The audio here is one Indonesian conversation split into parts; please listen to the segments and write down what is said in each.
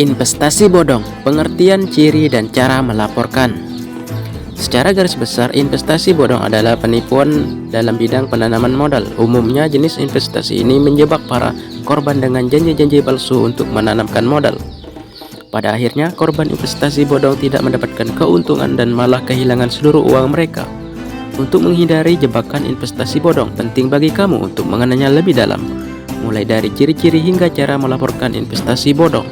Investasi bodong, pengertian, ciri, dan cara melaporkan. Secara garis besar, investasi bodong adalah penipuan dalam bidang penanaman modal. Umumnya, jenis investasi ini menjebak para korban dengan janji-janji palsu untuk menanamkan modal. Pada akhirnya, korban investasi bodong tidak mendapatkan keuntungan dan malah kehilangan seluruh uang mereka. Untuk menghindari jebakan investasi bodong, penting bagi kamu untuk mengenalnya lebih dalam, mulai dari ciri-ciri hingga cara melaporkan investasi bodong.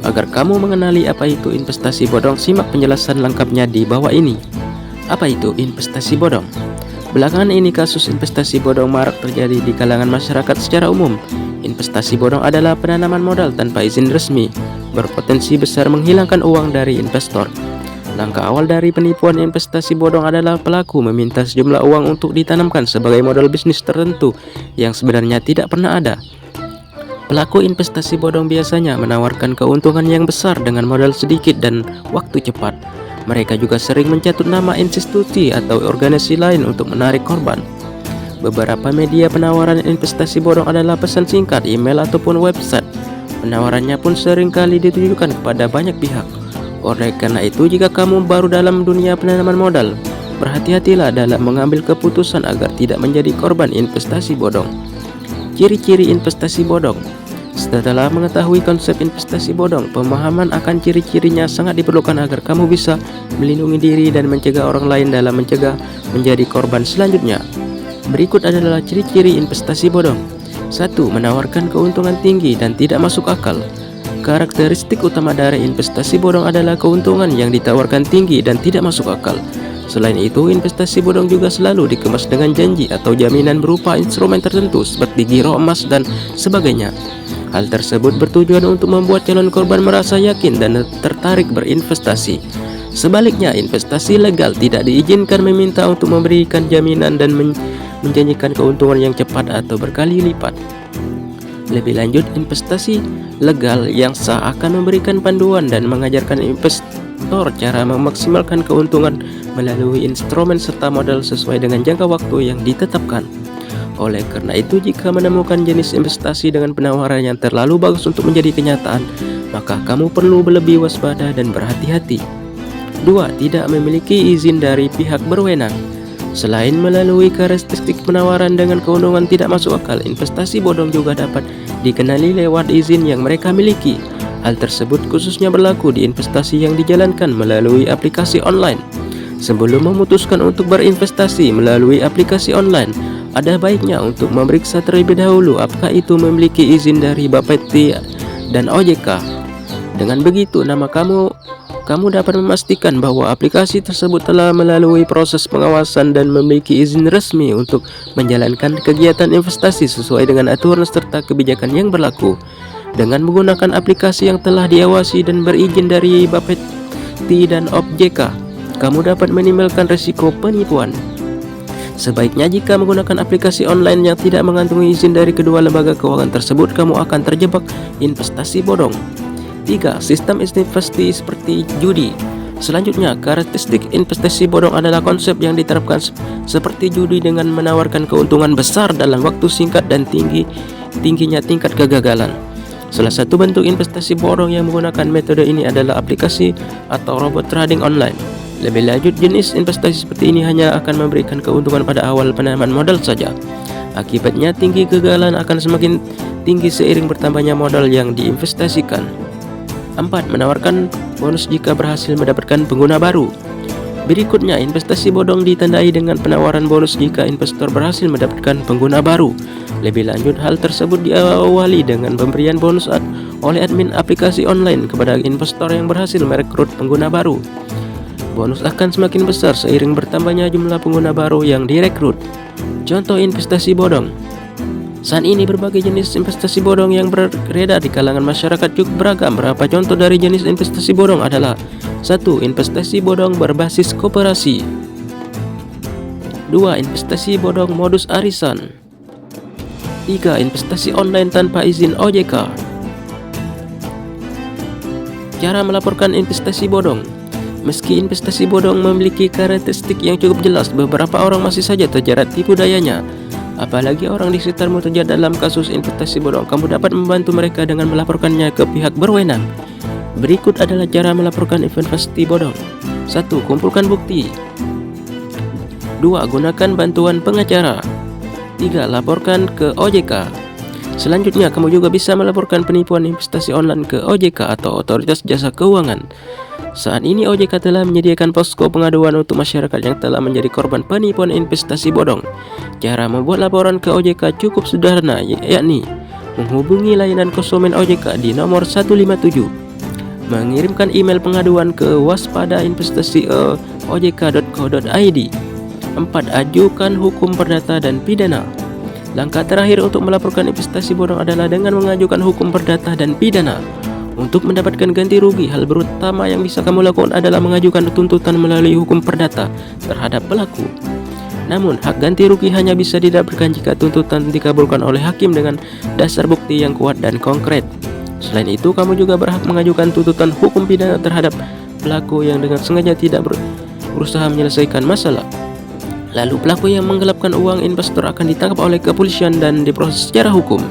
Agar kamu mengenali apa itu investasi bodong, simak penjelasan lengkapnya di bawah ini. Apa itu investasi bodong? Belakangan ini kasus investasi bodong marak terjadi di kalangan masyarakat secara umum. Investasi bodong adalah penanaman modal tanpa izin resmi, berpotensi besar menghilangkan uang dari investor. Langkah awal dari penipuan investasi bodong adalah pelaku meminta sejumlah uang untuk ditanamkan sebagai modal bisnis tertentu yang sebenarnya tidak pernah ada. Pelaku investasi bodong biasanya menawarkan keuntungan yang besar dengan modal sedikit dan waktu cepat. Mereka juga sering mencatut nama institusi atau organisasi lain untuk menarik korban. Beberapa media penawaran investasi bodong adalah pesan singkat, email, ataupun website. Penawarannya pun sering kali ditujukan kepada banyak pihak. Oleh karena itu, jika kamu baru dalam dunia penanaman modal, berhati-hatilah dalam mengambil keputusan agar tidak menjadi korban investasi bodong. Ciri-ciri investasi bodong. Setelah mengetahui konsep investasi bodong, pemahaman akan ciri-cirinya sangat diperlukan agar kamu bisa melindungi diri dan mencegah orang lain dalam mencegah menjadi korban selanjutnya. Berikut adalah ciri-ciri investasi bodong. 1. Menawarkan keuntungan tinggi dan tidak masuk akal. Karakteristik utama dari investasi bodong adalah keuntungan yang ditawarkan tinggi dan tidak masuk akal. Selain itu, investasi bodong juga selalu dikemas dengan janji atau jaminan berupa instrumen tertentu seperti giro emas dan sebagainya. Hal tersebut bertujuan untuk membuat calon korban merasa yakin dan tertarik berinvestasi. Sebaliknya, investasi legal tidak diizinkan meminta untuk memberikan jaminan dan menjanjikan keuntungan yang cepat atau berkali lipat. Lebih lanjut, investasi legal yang sah akan memberikan panduan dan mengajarkan investor cara memaksimalkan keuntungan melalui instrumen serta modal sesuai dengan jangka waktu yang ditetapkan. Oleh karena itu, jika menemukan jenis investasi dengan penawaran yang terlalu bagus untuk menjadi kenyataan, maka kamu perlu lebih waspada dan berhati-hati. 2. Tidak memiliki izin dari pihak berwenang. Selain melalui karakteristik penawaran dengan keuntungan tidak masuk akal, investasi bodong juga dapat dikenali lewat izin yang mereka miliki. Hal tersebut khususnya berlaku di investasi yang dijalankan melalui aplikasi online. Sebelum memutuskan untuk berinvestasi melalui aplikasi online, ada baiknya untuk memeriksa terlebih dahulu apakah itu memiliki izin dari Bapepti dan OJK. Dengan begitu, kamu dapat memastikan bahwa aplikasi tersebut telah melalui proses pengawasan dan memiliki izin resmi untuk menjalankan kegiatan investasi sesuai dengan aturan serta kebijakan yang berlaku. Dengan menggunakan aplikasi yang telah diawasi dan berizin dari Bapepti dan OJK, kamu dapat minimalkan risiko penipuan. Sebaiknya jika menggunakan aplikasi online yang tidak mengantungi izin dari kedua lembaga keuangan tersebut, kamu akan terjebak investasi bodong. 3. Sistem investasi seperti judi. Selanjutnya, karakteristik investasi bodong adalah konsep yang diterapkan seperti judi dengan menawarkan keuntungan besar dalam waktu singkat dan tingginya tingkat kegagalan. Salah satu bentuk investasi bodong yang menggunakan metode ini adalah aplikasi atau robot trading online. Lebih lanjut, jenis investasi seperti ini hanya akan memberikan keuntungan pada awal penanaman modal saja. Akibatnya, tinggi kegagalan akan semakin tinggi seiring bertambahnya modal yang diinvestasikan. 4. Menawarkan bonus jika berhasil mendapatkan pengguna baru. Berikutnya, investasi bodong ditandai dengan penawaran bonus jika investor berhasil mendapatkan pengguna baru. Lebih lanjut, hal tersebut diawali dengan pemberian bonus oleh admin aplikasi online kepada investor yang berhasil merekrut pengguna baru. Bonus akan semakin besar seiring bertambahnya jumlah pengguna baru yang direkrut. Contoh investasi bodong. Saat ini berbagai jenis investasi bodong yang beredar di kalangan masyarakat cukup beragam. Beberapa contoh dari jenis investasi bodong adalah: 1. Investasi bodong berbasis koperasi. 2. Investasi bodong modus arisan. 3. Investasi online tanpa izin OJK. Cara melaporkan investasi bodong. Meski investasi bodong memiliki karakteristik yang cukup jelas, beberapa orang masih saja terjerat tipu dayanya. Apalagi orang di sekitarmu terjerat dalam kasus investasi bodong, kamu dapat membantu mereka dengan melaporkannya ke pihak berwenang. Berikut adalah cara melaporkan investasi bodong. 1. Kumpulkan bukti. 2. Gunakan bantuan pengacara. 3. Laporkan ke OJK. Selanjutnya, kamu juga bisa melaporkan penipuan investasi online ke OJK atau Otoritas Jasa Keuangan. Saat ini OJK telah menyediakan posko pengaduan untuk masyarakat yang telah menjadi korban penipuan investasi bodong. Cara membuat laporan ke OJK cukup sederhana, yakni menghubungi layanan konsumen OJK di nomor 157, mengirimkan email pengaduan ke waspadainvestasi@ojk.co.id. 4. Ajukan hukum perdata dan pidana. Langkah terakhir untuk melaporkan investasi bodong adalah dengan mengajukan hukum perdata dan pidana. Untuk mendapatkan ganti rugi, hal pertama yang bisa kamu lakukan adalah mengajukan tuntutan melalui hukum perdata terhadap pelaku. Namun, hak ganti rugi hanya bisa didapatkan jika tuntutan dikabulkan oleh hakim dengan dasar bukti yang kuat dan konkret. Selain itu, kamu juga berhak mengajukan tuntutan hukum pidana terhadap pelaku yang dengan sengaja tidak berusaha menyelesaikan masalah. Lalu pelaku yang menggelapkan uang investor akan ditangkap oleh kepolisian dan diproses secara hukum.